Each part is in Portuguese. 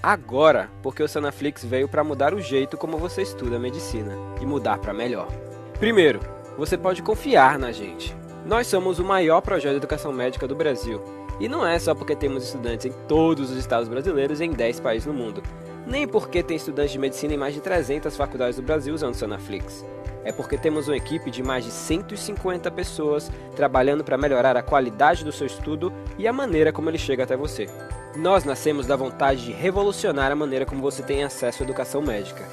agora, porque o Sanaflix veio para mudar o jeito como você estuda medicina e mudar para melhor. Primeiro, você pode confiar na gente. Nós somos o maior projeto de educação médica do Brasil. E não é só porque temos estudantes em todos os estados brasileiros e em 10 países no mundo. Nem porque tem estudantes de medicina em mais de 300 faculdades do Brasil usando o Sanaflix. É porque temos uma equipe de mais de 150 pessoas trabalhando para melhorar a qualidade do seu estudo e a maneira como ele chega até você. Nós nascemos da vontade de revolucionar a maneira como você tem acesso à educação médica.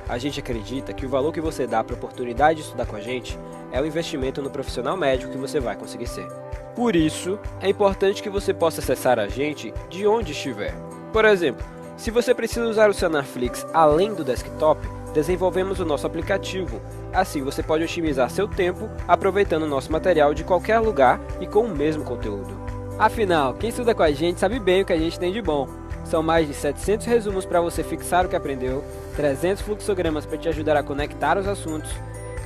A gente acredita que o valor que você dá para a oportunidade de estudar com a gente é o investimento no profissional médico que você vai conseguir ser. Por isso, é importante que você possa acessar a gente de onde estiver. Por exemplo, se você precisa usar o Sanaflix além do desktop, desenvolvemos o nosso aplicativo. Assim você pode otimizar seu tempo aproveitando o nosso material de qualquer lugar e com o mesmo conteúdo. Afinal, quem estuda com a gente sabe bem o que a gente tem de bom. São mais de 700 resumos para você fixar o que aprendeu, 300 fluxogramas para te ajudar a conectar os assuntos,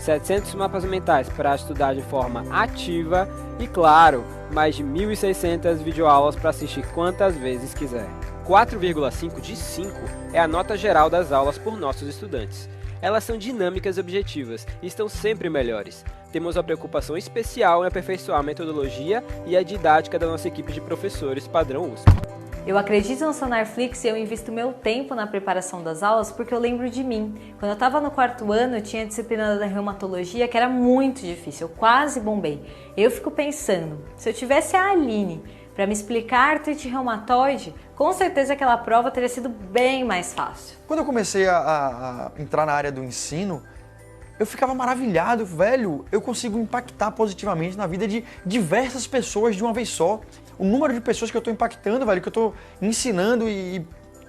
700 mapas mentais para estudar de forma ativa e, claro, mais de 1.600 videoaulas para assistir quantas vezes quiser. 4,5 de 5 é a nota geral das aulas por nossos estudantes. Elas são dinâmicas e objetivas e estão sempre melhores. Temos uma preocupação especial em aperfeiçoar a metodologia e a didática da nossa equipe de professores padrão USP. Eu acredito no Sanarflix e eu invisto meu tempo na preparação das aulas porque eu lembro de mim. Quando eu estava no quarto ano, eu tinha a disciplina da reumatologia que era muito difícil, eu quase bombei. Eu fico pensando, se eu tivesse a Aline para me explicar artrite reumatoide, com certeza aquela prova teria sido bem mais fácil. Quando eu comecei a entrar na área do ensino, eu ficava maravilhado, velho, eu consigo impactar positivamente na vida de diversas pessoas de uma vez só. O número de pessoas que eu estou impactando, velho, que eu estou ensinando e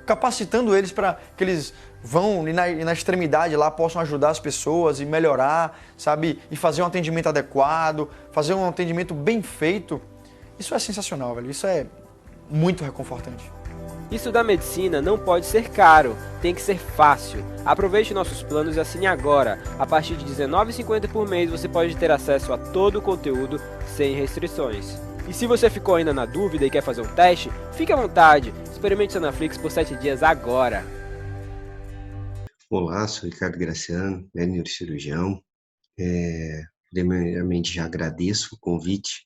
capacitando eles para que eles vão e na extremidade lá possam ajudar as pessoas e melhorar, sabe? E fazer um atendimento adequado, fazer um atendimento bem feito. Isso é sensacional, velho. Isso é muito reconfortante. Estudar medicina não pode ser caro, tem que ser fácil. Aproveite nossos planos e assine agora. A partir de R$19,50 por mês você pode ter acesso a todo o conteúdo sem restrições. E se você ficou ainda na dúvida e quer fazer um teste, fique à vontade. Experimente o Sanaflix por 7 dias agora. Olá, sou Ricardo Graciano, neurocirurgião. Primeiramente já agradeço o convite,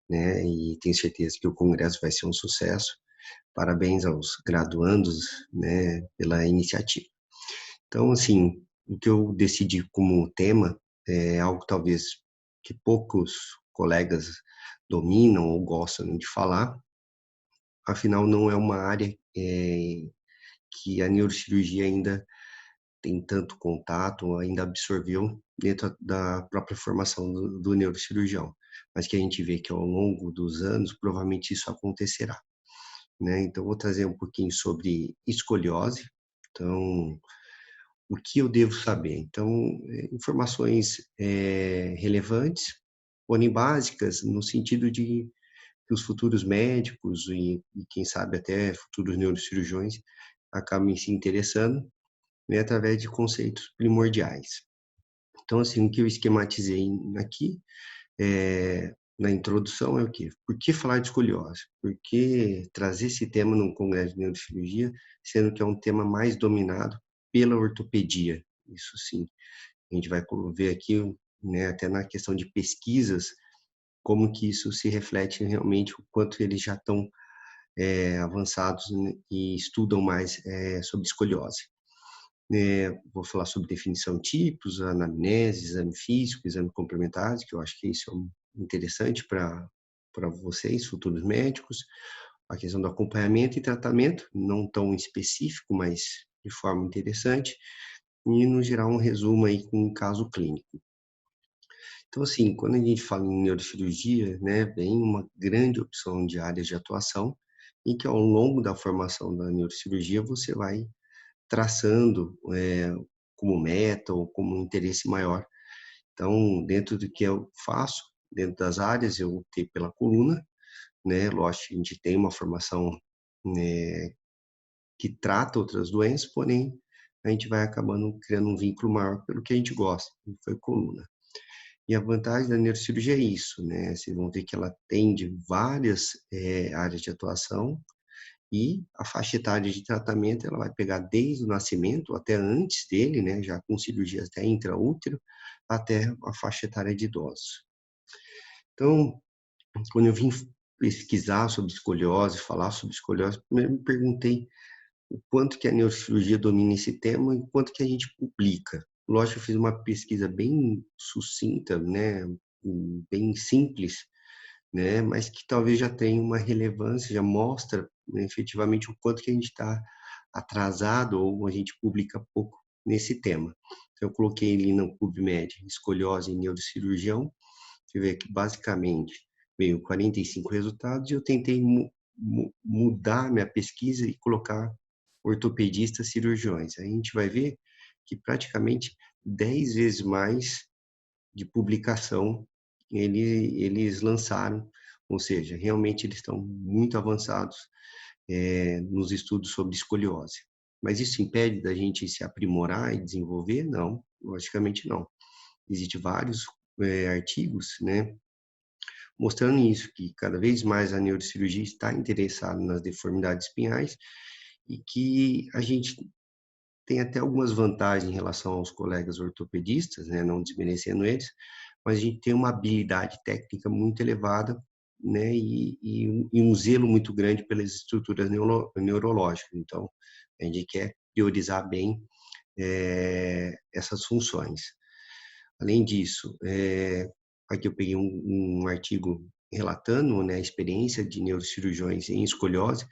né, e tenho certeza que o congresso vai ser um sucesso. Parabéns aos graduandos, né, pela iniciativa. Então, assim, o que eu decidi como tema é algo talvez que poucos colegas dominam ou gostam de falar, afinal não é uma área que a neurocirurgia ainda tem tanto contato, ainda absorveu dentro da própria formação do neurocirurgião, mas que a gente vê que ao longo dos anos provavelmente isso acontecerá, né? Então vou trazer um pouquinho sobre escoliose. Então, o que eu devo saber? Então, informações relevantes, porém básicas, no sentido de que os futuros médicos e quem sabe até futuros neurocirurgiões acabem se interessando, né, através de conceitos primordiais. Então, assim, o que eu esquematizei aqui na introdução é o quê? Por que falar de escoliose? Por que trazer esse tema num congresso de neurocirurgia, sendo que é um tema mais dominado pela ortopedia? Isso sim, a gente vai ver aqui, né, até na questão de pesquisas, como que isso se reflete realmente, o quanto eles já estão avançados, né, e estudam mais sobre escoliose. Vou falar sobre definição tipos, anamnese, exame físico, exame complementar, que eu acho que isso é interessante para vocês, futuros médicos. A questão do acompanhamento e tratamento, não tão específico, mas de forma interessante. E, no geral, um resumo aí com um caso clínico. Então, assim, quando a gente fala em neurocirurgia, né, vem uma grande opção de áreas de atuação e que ao longo da formação da neurocirurgia você vai traçando como meta ou como um interesse maior. Então, dentro do que eu faço, dentro das áreas, eu optei pela coluna, né? Lógico, a gente tem uma formação, né, que trata outras doenças, porém, a gente vai acabando criando um vínculo maior pelo que a gente gosta, que foi coluna. E a vantagem da neurocirurgia é isso, né? Vocês vão ver que ela atende várias áreas de atuação E a faixa etária de tratamento, ela vai pegar desde o nascimento, até antes dele, né, já com cirurgias até intraútero, até a faixa etária de idosos. Então, quando eu vim pesquisar sobre escoliose, falar sobre escoliose, primeiro me perguntei o quanto que a neurocirurgia domina esse tema e o quanto que a gente publica. Lógico, eu fiz uma pesquisa bem sucinta, né, bem simples, né, mas que talvez já tenha uma relevância, já mostra, né, efetivamente o quanto que a gente está atrasado ou a gente publica pouco nesse tema. Então, eu coloquei ali no PubMed escoliose em neurocirurgião. Você vê que basicamente veio 45 resultados e eu tentei mudar minha pesquisa e colocar ortopedistas cirurgiões. Aí a gente vai ver que praticamente 10 vezes mais de publicação eles lançaram, ou seja, realmente eles estão muito avançados nos estudos sobre escoliose. Mas isso impede da gente se aprimorar e desenvolver? Não, logicamente não. Existem vários artigos, né, mostrando isso, que cada vez mais a neurocirurgia está interessada nas deformidades espinhais e que a gente tem até algumas vantagens em relação aos colegas ortopedistas, né, não desmerecendo eles, mas a gente tem uma habilidade técnica muito elevada, né, e um zelo muito grande pelas estruturas neurológicas. Então, a gente quer priorizar bem essas funções. Além disso, aqui eu peguei um artigo relatando, né, a experiência de neurocirurgiões em escoliose.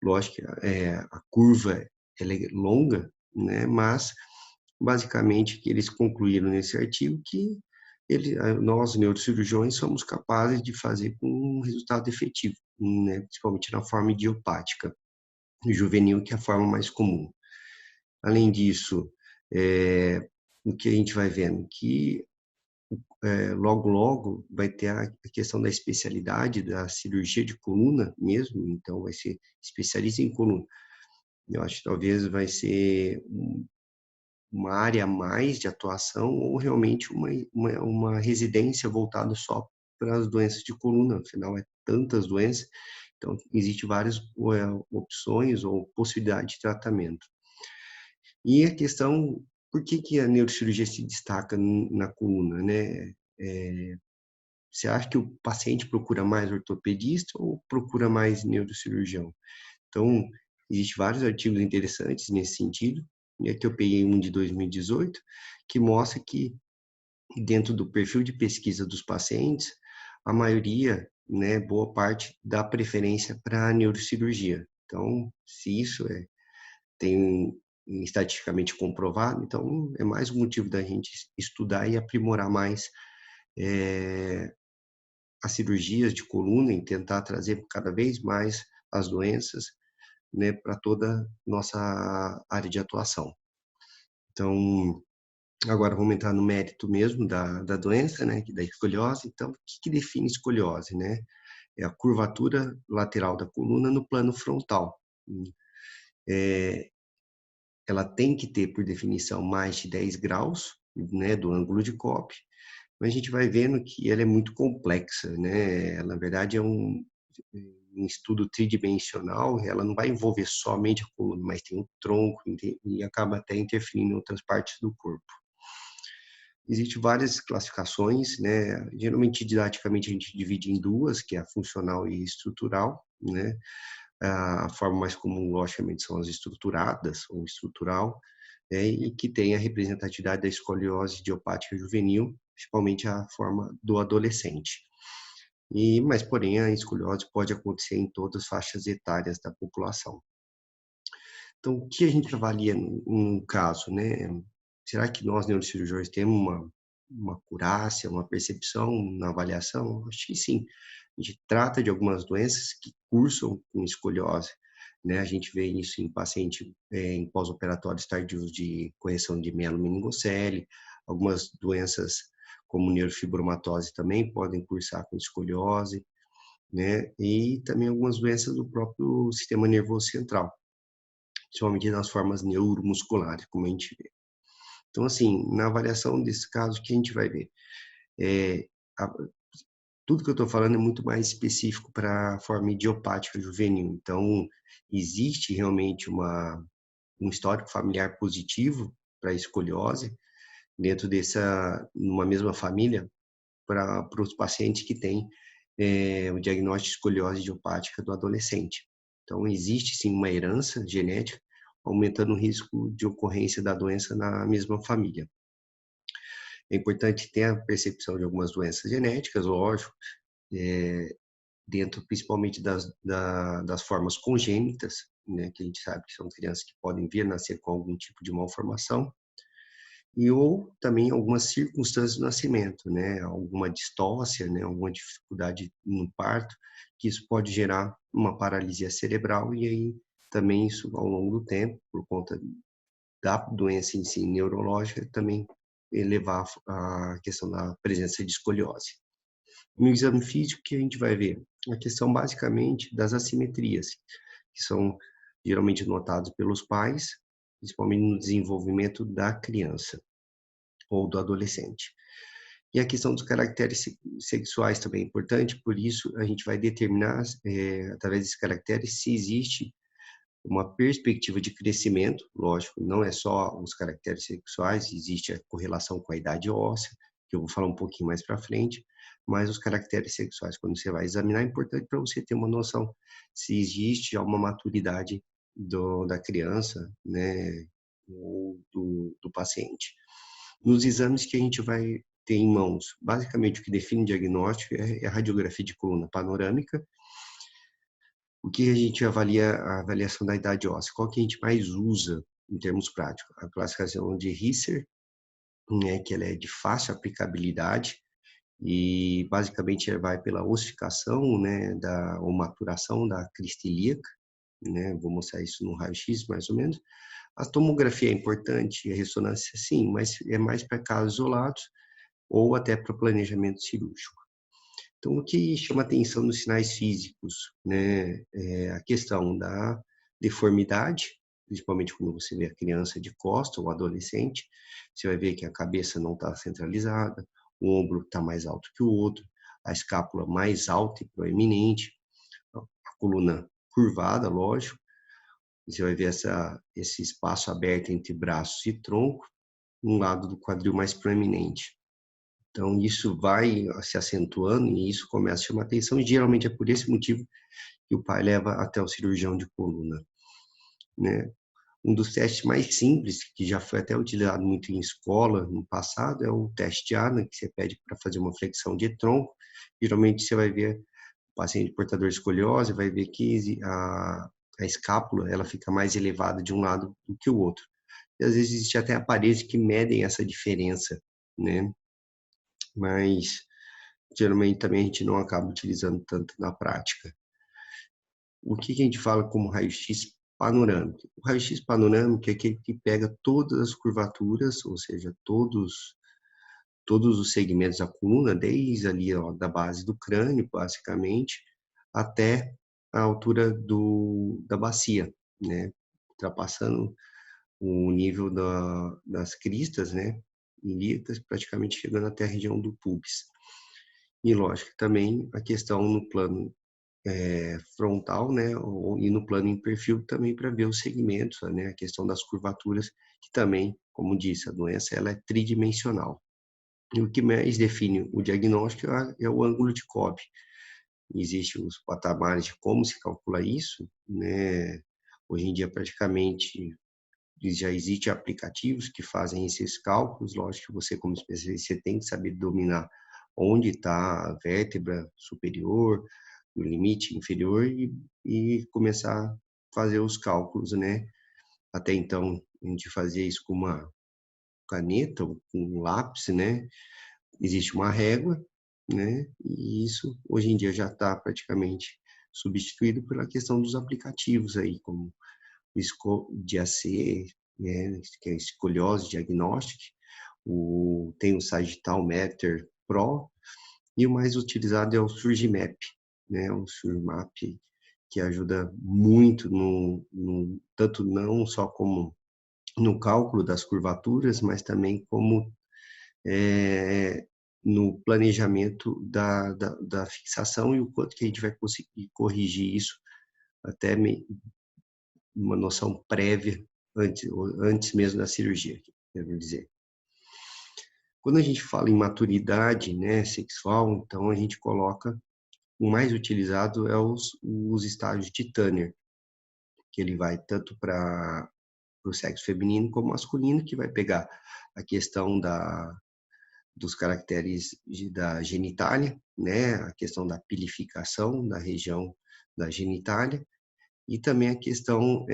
Lógico que a curva ela é longa, né, mas basicamente que eles concluíram nesse artigo que nós neurocirurgiões somos capazes de fazer com um resultado efetivo, né, principalmente na forma idiopática juvenil, que é a forma mais comum. Além disso, o que a gente vai vendo que logo, logo vai ter a questão da especialidade da cirurgia de coluna mesmo, então vai ser especialista em coluna. Eu acho que talvez vai ser uma área a mais de atuação ou realmente uma residência voltada só para as doenças de coluna, afinal é tantas doenças, então existem várias opções ou possibilidades de tratamento. E a questão, por que a neurocirurgia se destaca na coluna, né? Você acha que o paciente procura mais ortopedista ou procura mais neurocirurgião? Então, existem vários artigos interessantes nesse sentido. E aqui eu peguei um de 2018, que mostra que dentro do perfil de pesquisa dos pacientes, a maioria, né, boa parte, dá preferência para a neurocirurgia. Então, se isso tem estatisticamente comprovado, então é mais um motivo da gente estudar e aprimorar mais as cirurgias de coluna e tentar trazer cada vez mais as doenças, né, para toda nossa área de atuação. Então, agora vamos entrar no mérito mesmo da doença, né, da escoliose. Então, o que define escoliose, né? É a curvatura lateral da coluna no plano frontal. Ela tem que ter, por definição, mais de 10 graus, né, do ângulo de Kopp, mas a gente vai vendo que ela é muito complexa, né? Ela, na verdade, é um estudo tridimensional, ela não vai envolver somente a coluna, mas tem o tronco e acaba até interferindo em outras partes do corpo. Existem várias classificações, né? Geralmente, didaticamente, a gente divide em duas, que é a funcional e estrutural, né? A forma mais comum, logicamente, são as estruturadas ou estrutural, e que tem a representatividade da escoliose idiopática juvenil, principalmente a forma do adolescente. Mas, porém, a escoliose pode acontecer em todas as faixas etárias da população. Então, o que a gente avalia num caso, né? Será que nós, neurocirurgiões, temos uma acurácia, uma percepção na avaliação? Acho que sim. A gente trata de algumas doenças que cursam com escoliose, né? A gente vê isso em paciente em pós-operatórios tardios de correção de mielomeningocele, algumas doenças como neurofibromatose também podem cursar com escoliose, né? E também algumas doenças do próprio sistema nervoso central, principalmente nas formas neuromusculares, como a gente vê. Então, assim, na avaliação desse caso, o que a gente vai ver? tudo que eu estou falando é muito mais específico para a forma idiopática juvenil. Então, existe realmente um histórico familiar positivo para a escoliose dentro numa mesma família, para os pacientes que têm o diagnóstico de escoliose idiopática do adolescente. Então, existe sim uma herança genética, aumentando o risco de ocorrência da doença na mesma família. É importante ter a percepção de algumas doenças genéticas, lógico, dentro principalmente das formas congênitas, né, que a gente sabe que são crianças que podem vir a nascer com algum tipo de malformação, ou também algumas circunstâncias do nascimento, né, alguma distócia, né, alguma dificuldade no parto, que isso pode gerar uma paralisia cerebral e aí também isso ao longo do tempo, por conta da doença em si neurológica, também elevar a questão da presença de escoliose. No exame físico, que a gente vai ver? A questão basicamente das assimetrias, que são geralmente notados pelos pais, principalmente no desenvolvimento da criança ou do adolescente. E a questão dos caracteres sexuais também é importante, por isso a gente vai determinar, através desses caracteres, se existe uma perspectiva de crescimento, lógico, não é só os caracteres sexuais, existe a correlação com a idade óssea, que eu vou falar um pouquinho mais para frente, mas os caracteres sexuais, quando você vai examinar, é importante para você ter uma noção se existe já uma maturidade da criança, né, ou do paciente. Nos exames que a gente vai ter em mãos, basicamente o que define o diagnóstico é a radiografia de coluna panorâmica. O que a gente avalia, a avaliação da idade óssea? Qual que a gente mais usa em termos práticos? A classificação de Risser, né, que ela é de fácil aplicabilidade e basicamente ela vai pela ossificação, né, ou maturação da crista ilíaca, né, vou mostrar isso no raio-x mais ou menos. A tomografia é importante, a ressonância sim, mas é mais para casos isolados ou até para planejamento cirúrgico. Então, o que chama atenção nos sinais físicos, né, é a questão da deformidade, principalmente quando você vê a criança de costas ou adolescente, você vai ver que a cabeça não está centralizada, o ombro está mais alto que o outro, a escápula mais alta e proeminente, a coluna curvada, lógico, você vai ver esse espaço aberto entre braços e tronco, um lado do quadril mais proeminente. Então, isso vai se acentuando e isso começa a chamar atenção, e geralmente é por esse motivo que o pai leva até o cirurgião de coluna, né? Um dos testes mais simples, que já foi até utilizado muito em escola no passado, é o teste de Adam, que você pede para fazer uma flexão de tronco. Geralmente você vai ver o paciente portador de escoliose, vai ver que a escápula ela fica mais elevada de um lado do que o outro. E às vezes existe até aparelhos que medem essa diferença, né? Mas geralmente também a gente não acaba utilizando tanto na prática. O que a gente fala como raio-x panorâmico? O raio-x panorâmico é aquele que pega todas as curvaturas, ou seja, todos os segmentos da coluna, desde ali ó, da base do crânio, basicamente, até a altura da bacia, né? Ultrapassando o nível das cristas, né? Ilíacas, praticamente chegando até a região do pubis. E, lógico, também a questão no plano frontal, né, e no plano em perfil também para ver os segmentos, né, a questão das curvaturas, que também, como disse, a doença ela é tridimensional. E o que mais define o diagnóstico é o ângulo de Cobb. Existem os patamares de como se calcula isso, né, hoje em dia praticamente já existem aplicativos que fazem esses cálculos, lógico que você como especialista você tem que saber dominar onde está a vértebra superior, o limite inferior e começar a fazer os cálculos, né? Até então, a gente fazia isso com uma caneta ou com um lápis, né? Existe uma régua, né? E isso, hoje em dia, já está praticamente substituído pela questão dos aplicativos aí, como o SCO-DAC, né? Que é escoliose diagnostic, tem o Sagittal Meter Pro, e o mais utilizado é o Surgimap, né? O Surgimap que ajuda muito tanto não só como no cálculo das curvaturas, mas também como no planejamento da fixação e o quanto que a gente vai conseguir corrigir isso até uma noção prévia antes mesmo da cirurgia, quero dizer. Quando a gente fala em maturidade, né, sexual, então a gente coloca, o mais utilizado é os estágios de Tanner, que ele vai tanto para o sexo feminino como masculino, que vai pegar a questão dos caracteres da genitália, né, a questão da pilificação da região da genitália, e também a questão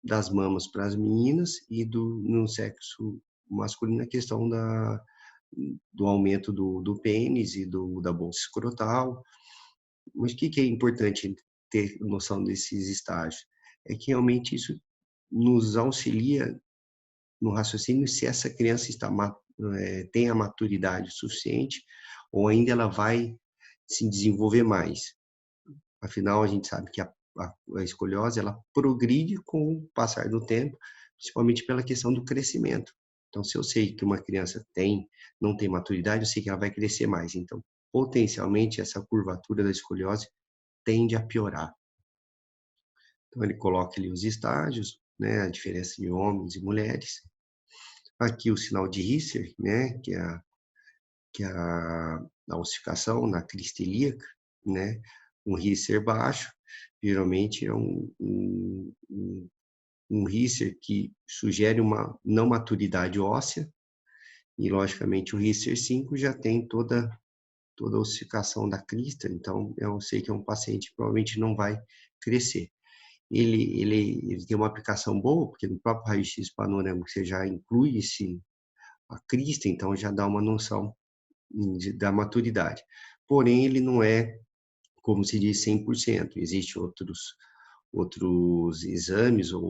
das mamas para as meninas e no sexo masculino a questão do aumento do pênis e da bolsa escrotal. Mas o que é importante ter noção desses estágios? É que realmente isso nos auxilia no raciocínio se essa criança tem a maturidade suficiente ou ainda ela vai se desenvolver mais. Afinal, a gente sabe que a escoliose ela progride com o passar do tempo, principalmente pela questão do crescimento. Então, se eu sei que uma criança não tem maturidade, eu sei que ela vai crescer mais. Então, potencialmente, essa curvatura da escoliose tende a piorar. Então, ele coloca ali os estágios, né, a diferença de homens e mulheres. Aqui o sinal de Risser, né, que é a ossificação na crista ilíaca, né, um Risser baixo, geralmente é um Risser que sugere uma não maturidade óssea, e logicamente o Risser 5 já tem toda a ossificação da crista, então eu sei que é um paciente que provavelmente não vai crescer. Ele tem uma aplicação boa, porque no próprio raio-x panorâmico você já inclui a crista, então já dá uma noção da maturidade. Porém, ele não é, como se diz, 100%. Existem outros exames ou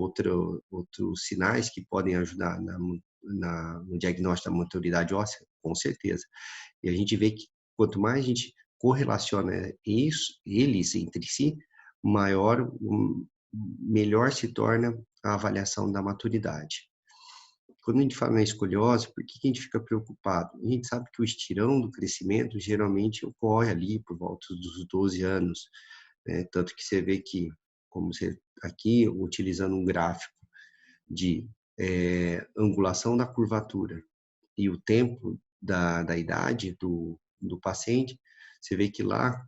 outros sinais que podem ajudar no diagnóstico da maturidade óssea, com certeza. E a gente vê que quanto mais a gente correlaciona eles entre si, melhor se torna a avaliação da maturidade. Quando a gente fala na escoliose, por que a gente fica preocupado? A gente sabe que o estirão do crescimento geralmente ocorre ali por volta dos 12 anos, né? Tanto que você vê que, como você aqui, utilizando um gráfico de angulação da curvatura e o tempo da idade do paciente, você vê que lá,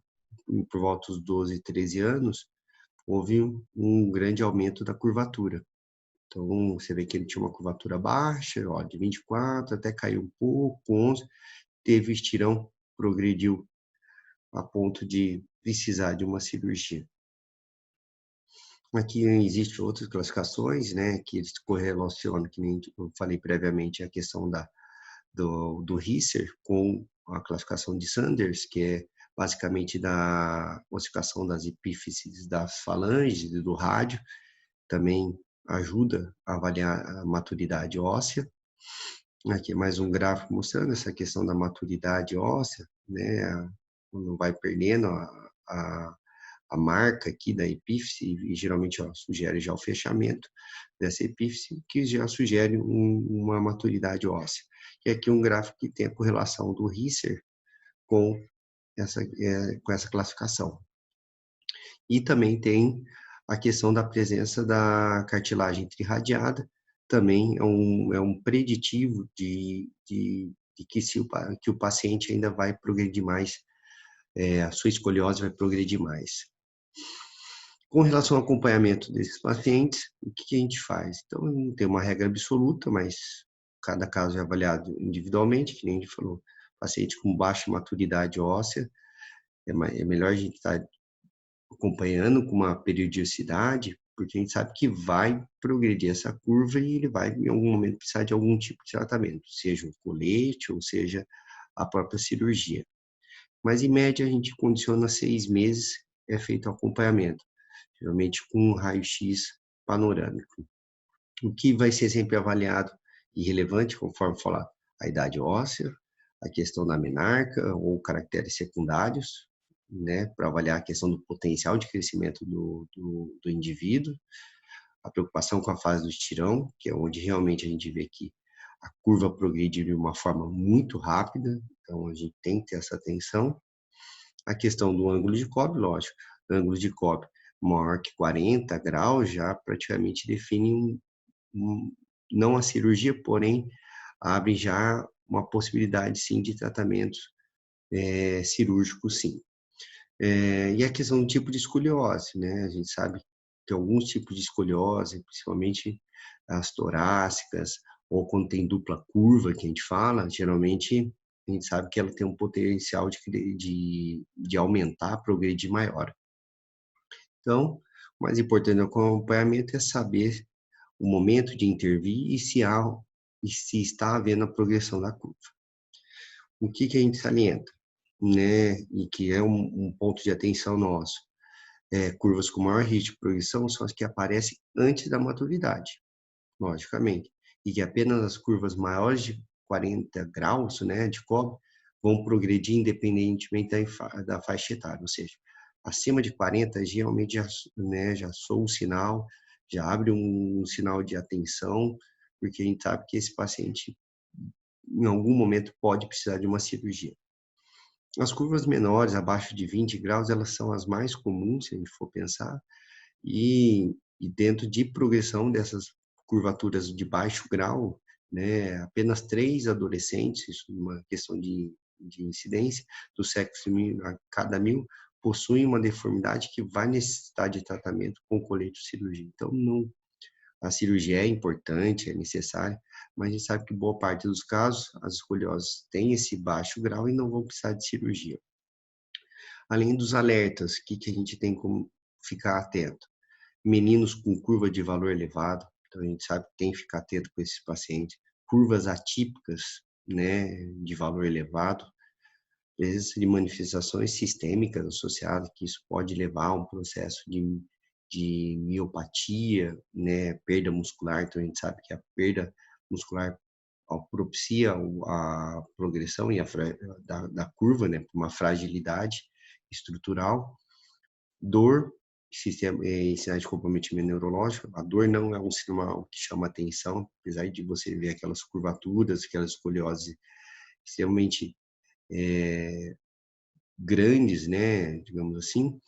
por volta dos 12, 13 anos, houve um grande aumento da curvatura. Então, você vê que ele tinha uma curvatura baixa, ó, de 24, até caiu um pouco, 11, teve o estirão, progrediu a ponto de precisar de uma cirurgia. Aqui existem outras classificações, né, que eles correlacionam, que nem eu falei previamente, a questão do Risser com a classificação de Sanders, que é basicamente da ossificação das epífises das falanges e do rádio, também ajuda a avaliar a maturidade óssea. Aqui mais um gráfico mostrando essa questão da maturidade óssea, né, quando vai perdendo a marca aqui da epífise, e geralmente sugere já o fechamento dessa epífise, que já sugere uma maturidade óssea. E aqui um gráfico que tem a correlação do Risser com essa classificação. E também tem a questão da presença da cartilagem trirradiada, também é um preditivo de que o paciente ainda vai progredir mais, a sua escoliose vai progredir mais. Com relação ao acompanhamento desses pacientes, o que a gente faz? Então, não tem uma regra absoluta, mas cada caso é avaliado individualmente, que nem a gente falou, paciente com baixa maturidade óssea, é melhor a gente estar acompanhando com uma periodicidade, porque a gente sabe que vai progredir essa curva e ele vai, em algum momento, precisar de algum tipo de tratamento, seja um colete ou seja a própria cirurgia. Mas, em média, a gente condiciona 6 meses, é feito o acompanhamento, geralmente com um raio-x panorâmico. O que vai ser sempre avaliado e relevante, conforme falar, a idade óssea, a questão da menarca ou caracteres secundários, né, para avaliar a questão do potencial de crescimento do indivíduo, a preocupação com a fase do estirão, que é onde realmente a gente vê que a curva progride de uma forma muito rápida, Então, a gente tem que ter essa atenção. A questão do ângulo de cobre, lógico, ângulo de cobre maior que 40 graus já praticamente define não a cirurgia, porém, abre já uma possibilidade, sim, de tratamento cirúrgico, sim. E a questão do tipo de escoliose, né? A gente sabe que alguns tipos de escoliose, principalmente as torácicas, ou quando tem dupla curva, que a gente fala, geralmente a gente sabe que ela tem um potencial de aumentar, progredir maior. Então, o mais importante do acompanhamento é saber o momento de intervir e se está havendo a progressão da curva. O que a gente salienta, né? E que é um ponto de atenção nosso. Curvas com maior risco de progressão são as que aparecem antes da maturidade, logicamente. E que apenas as curvas maiores de 40 graus, né, de cobre, vão progredir independentemente da faixa etária. Ou seja, acima de 40, geralmente já soa um sinal, já abre um sinal de atenção, porque a gente sabe que esse paciente, em algum momento, pode precisar de uma cirurgia. As curvas menores, abaixo de 20 graus, elas são as mais comuns, se a gente for pensar, e dentro de progressão dessas curvaturas de baixo grau, né, apenas 3 adolescentes, isso é uma questão de incidência, do sexo feminino a cada 1.000, possuem uma deformidade que vai necessitar de tratamento com colete de cirurgia. Então, não, a cirurgia é importante, é necessária, mas a gente sabe que boa parte dos casos, as escolioses têm esse baixo grau e não vão precisar de cirurgia. Além dos alertas, o que a gente tem como ficar atento? Meninos com curva de valor elevado, então a gente sabe que tem que ficar atento com esses pacientes. Curvas atípicas, né, de valor elevado, presença de manifestações sistêmicas associadas, que isso pode levar a um processo de miopatia, né, perda muscular. Então a gente sabe que a perda muscular propicia a progressão da curva, né, por uma fragilidade estrutural. Dor, sinais de comprometimento neurológico. A dor não é um sinal que chama atenção, apesar de você ver aquelas curvaturas, aquelas escoliose extremamente grandes, né, digamos assim,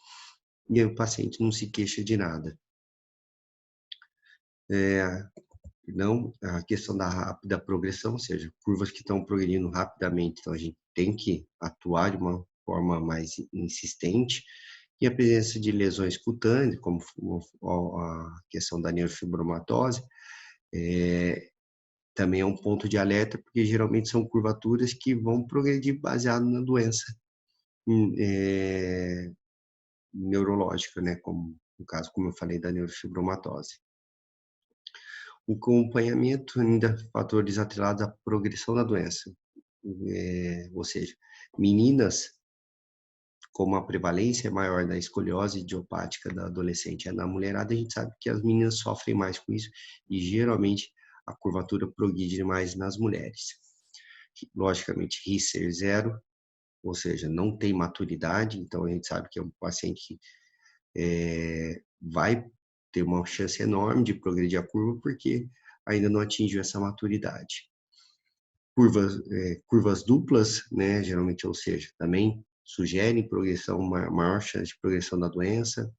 e aí o paciente não se queixa de nada. Não, a questão da rápida progressão, ou seja, curvas que estão progredindo rapidamente, então a gente tem que atuar de uma forma mais insistente, e a presença de lesões cutâneas, como a questão da neurofibromatose, também é um ponto de alerta, porque geralmente são curvaturas que vão progredir baseado na doença neurológica, né, como no caso, como eu falei, da neurofibromatose. O acompanhamento ainda fatores atrelados à progressão da doença, ou seja, meninas, como a prevalência é maior da escoliose idiopática da adolescente, na mulherada a gente sabe que as meninas sofrem mais com isso e geralmente a curvatura progride mais nas mulheres. Logicamente, RISER 0, ou seja, não tem maturidade, então a gente sabe que é um paciente que vai ter uma chance enorme de progredir a curva porque ainda não atingiu essa maturidade. Curvas duplas, né, geralmente, ou seja, também sugerem progressão, maior chance de progressão da doença.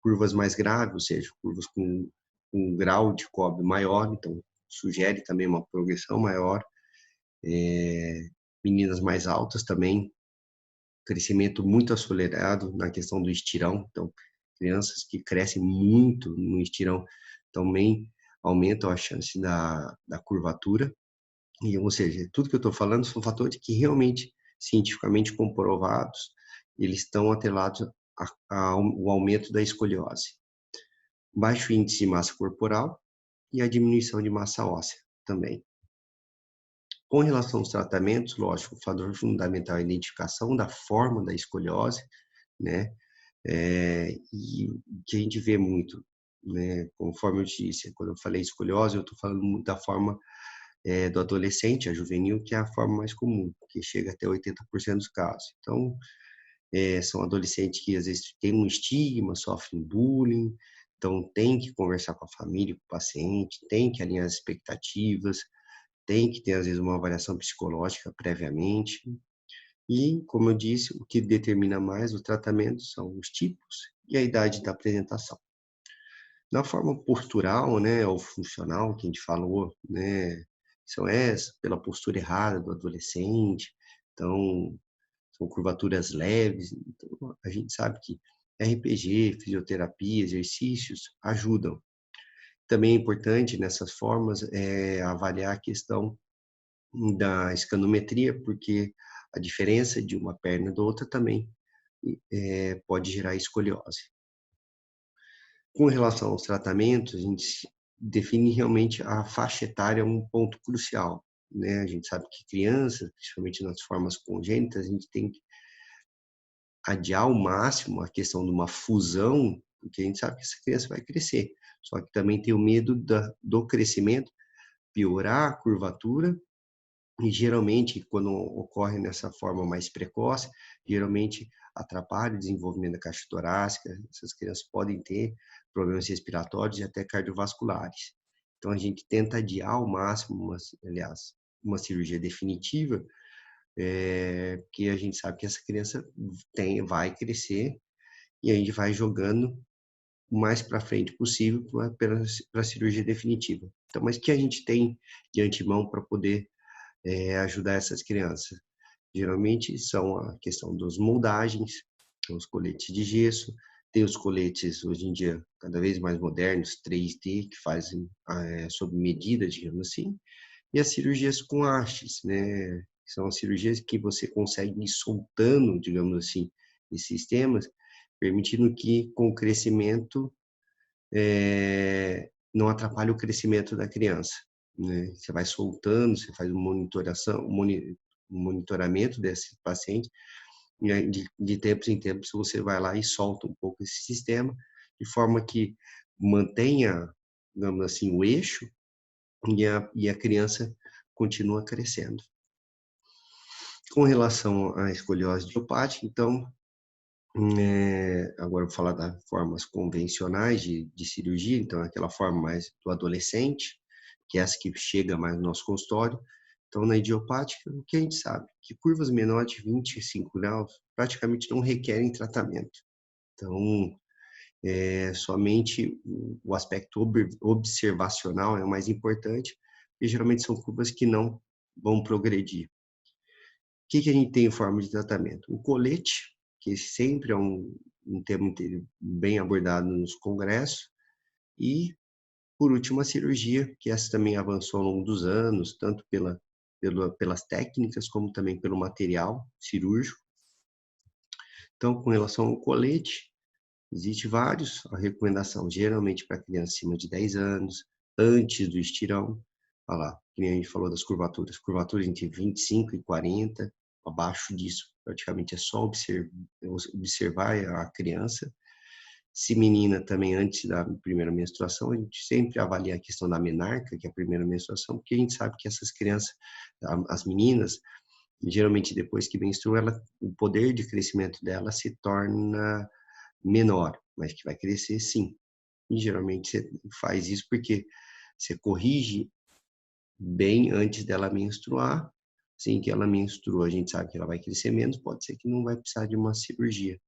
Curvas mais graves, ou seja, curvas com um grau de cobre maior, então sugere também uma progressão maior. Meninas mais altas também, crescimento muito acelerado na questão do estirão, então crianças que crescem muito no estirão também aumentam a chance da curvatura. E, ou seja, tudo que eu estou falando são fatores que realmente, cientificamente comprovados, eles estão atrelados ao aumento da escoliose. Baixo índice de massa corporal e a diminuição de massa óssea também. Com relação aos tratamentos, lógico, o fator fundamental é a identificação da forma da escoliose, né? E que a gente vê muito, né? Conforme eu disse, quando eu falei escoliose, eu estou falando muito da forma do adolescente, a juvenil, que é a forma mais comum, que chega até 80% dos casos. Então, são adolescentes que às vezes têm um estigma, sofrem bullying, então tem que conversar com a família, com o paciente, tem que alinhar as expectativas, tem que ter às vezes uma avaliação psicológica previamente, E, como eu disse, o que determina mais o tratamento são os tipos e a idade da apresentação. Na forma postural, né, ou funcional, que a gente falou, né, são essas, pela postura errada do adolescente, então, são curvaturas leves, então a gente sabe que RPG, fisioterapia, exercícios ajudam. Também é importante nessas formas avaliar a questão da escanometria, porque a diferença de uma perna da outra também pode gerar escoliose. Com relação aos tratamentos, a gente define realmente a faixa etária um ponto crucial, né? A gente sabe que crianças, principalmente nas formas congênitas, a gente tem que adiar ao máximo a questão de uma fusão, porque a gente sabe que essa criança vai crescer. Só que também tem o medo do crescimento, piorar a curvatura, e geralmente, quando ocorre nessa forma mais precoce, geralmente atrapalha o desenvolvimento da caixa torácica, essas crianças podem ter problemas respiratórios e até cardiovasculares. Então, a gente tenta adiar ao máximo, aliás, uma cirurgia definitiva, porque a gente sabe que essa criança vai crescer e a gente vai jogando o mais para frente possível para a cirurgia definitiva. Então, mas o que a gente tem de antemão para poder ajudar essas crianças? Geralmente são a questão das moldagens, os coletes de gesso, tem os coletes hoje em dia cada vez mais modernos, 3D, que fazem sob medida, digamos assim, e as cirurgias com hastes, né? São as cirurgias que você consegue ir soltando, digamos assim, esses sistemas, permitindo que com o crescimento não atrapalhe o crescimento da criança, né? Você vai soltando, você faz monitoramento desse paciente, e aí, de tempos em tempos você vai lá e solta um pouco esse sistema, de forma que mantenha, digamos assim, o eixo e a criança continua crescendo. Com relação à escoliose idiopática, então, agora eu vou falar das formas convencionais de cirurgia, então aquela forma mais do adolescente, que é essa que chega mais no nosso consultório. Então, na idiopática, o que a gente sabe? Que curvas menores de 25 graus praticamente não requerem tratamento. Então, somente o aspecto observacional é o mais importante, e geralmente são curvas que não vão progredir. O que a gente tem em forma de tratamento? O colete, que sempre é um tema bem abordado nos congressos, e, por último, a cirurgia, que essa também avançou ao longo dos anos, tanto pelas técnicas, como também pelo material cirúrgico. Então, com relação ao colete, existe vários, a recomendação geralmente para criança acima de 10 anos, antes do estirão. Olha lá, que nem a gente falou das curvaturas entre 25 e 40, abaixo disso praticamente é só observar a criança. Se menina também antes da primeira menstruação, a gente sempre avalia a questão da menarca, que é a primeira menstruação, porque a gente sabe que essas crianças, as meninas, geralmente depois que menstruam, o poder de crescimento dela se torna menor, mas que vai crescer sim. E geralmente você faz isso porque você corrige bem antes dela menstruar. Assim que ela menstrua, a gente sabe que ela vai crescer menos, pode ser que não vai precisar de uma cirurgia.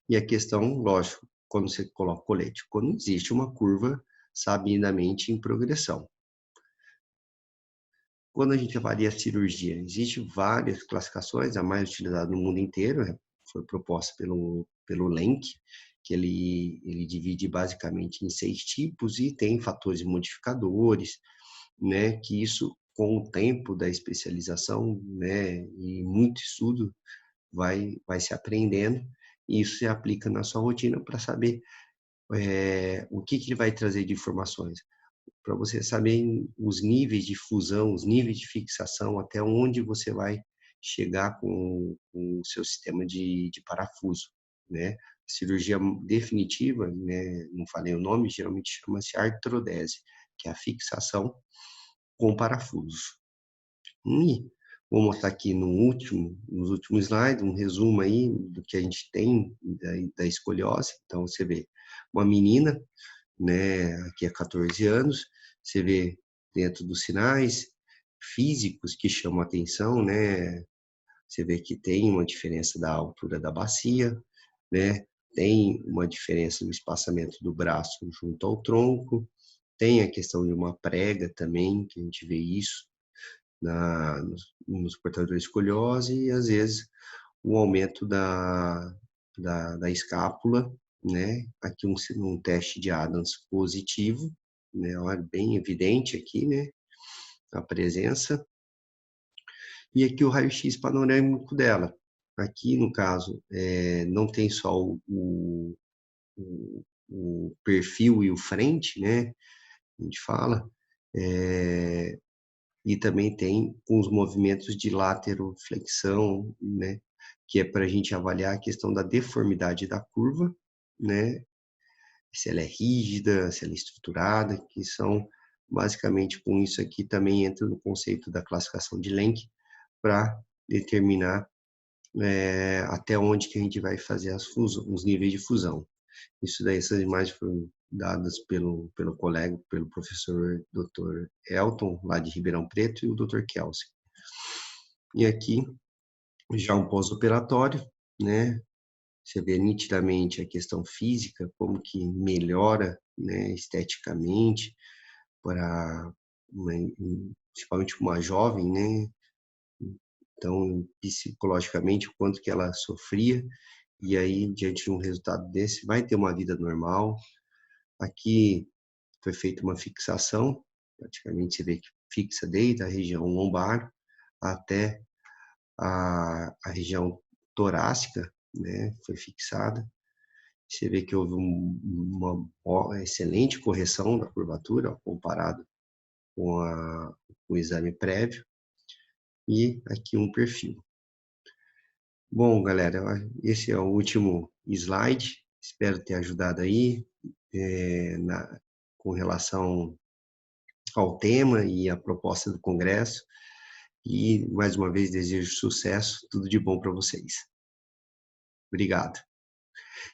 E a questão, lógico, quando você coloca colete, quando existe uma curva sabidamente em progressão. Quando a gente avalia a cirurgia, existem várias classificações, a mais utilizada no mundo inteiro, foi proposta pelo Lenk, que ele divide basicamente em 6 tipos e tem fatores modificadores, né, que isso, com o tempo da especialização, né, e muito estudo, vai se aprendendo, e isso se aplica na sua rotina para saber o que ele vai trazer de informações, para você saber os níveis de fusão, os níveis de fixação, até onde você vai chegar com o seu sistema de parafuso, né? Cirurgia definitiva, né? Não falei o nome, geralmente chama-se artrodese, que é a fixação com parafusos. E vou mostrar aqui nos últimos slides, um resumo aí do que a gente tem da escoliose. Então, você vê uma menina, né, aqui há 14 anos, você vê dentro dos sinais físicos que chamam a atenção, né, Você vê que tem uma diferença da altura da bacia, né? Tem uma diferença no espaçamento do braço junto ao tronco, tem a questão de uma prega também, que a gente vê isso nos portadores de escoliose, e às vezes o aumento da escápula, né? Aqui um teste de Adams positivo, né? Olha, bem evidente aqui, né? A presença. E aqui o raio-x panorâmico dela. Aqui, no caso, não tem só o perfil e o frente, né? A gente fala, e também tem os movimentos de lateroflexão, né? Que é para a gente avaliar a questão da deformidade da curva, né? Se ela é rígida, se ela é estruturada, que são basicamente com isso aqui também entra no conceito da classificação de Lenk para determinar até onde que a gente vai fazer os níveis de fusão. Isso daí, essas imagens foram dadas pelo colega, pelo professor Dr. Elton, lá de Ribeirão Preto, e o Dr. Kelsey. E aqui, já um pós-operatório, né? Você vê nitidamente a questão física, como que melhora, né, esteticamente, para principalmente uma jovem, né? Então, psicologicamente, o quanto que ela sofria, e aí, diante de um resultado desse, vai ter uma vida normal. Aqui foi feita uma fixação, praticamente você vê que fixa desde a região lombar até a região torácica, né, foi fixada. Você vê que houve uma excelente correção da curvatura, comparado com o exame prévio, e aqui um perfil. Bom, galera, esse é o último slide. Espero ter ajudado aí com relação ao tema e à proposta do Congresso. E, mais uma vez, desejo sucesso, tudo de bom para vocês. Obrigado.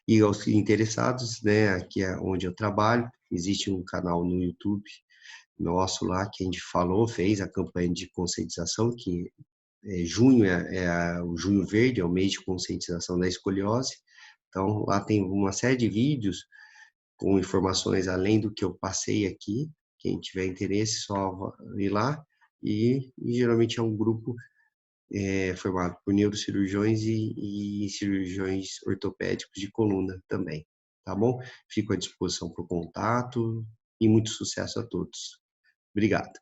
E aos interessados, né, aqui é onde eu trabalho, existe um canal no YouTube nosso lá que a gente fez a campanha de conscientização, que junho o Junho Verde, é o mês de conscientização da escoliose. Então, lá tem uma série de vídeos com informações além do que eu passei aqui. Quem tiver interesse, só ir lá. E geralmente é um grupo formado por neurocirurgiões e cirurgiões ortopédicos de coluna também, tá bom? Fico à disposição para o contato e muito sucesso a todos. Obrigado.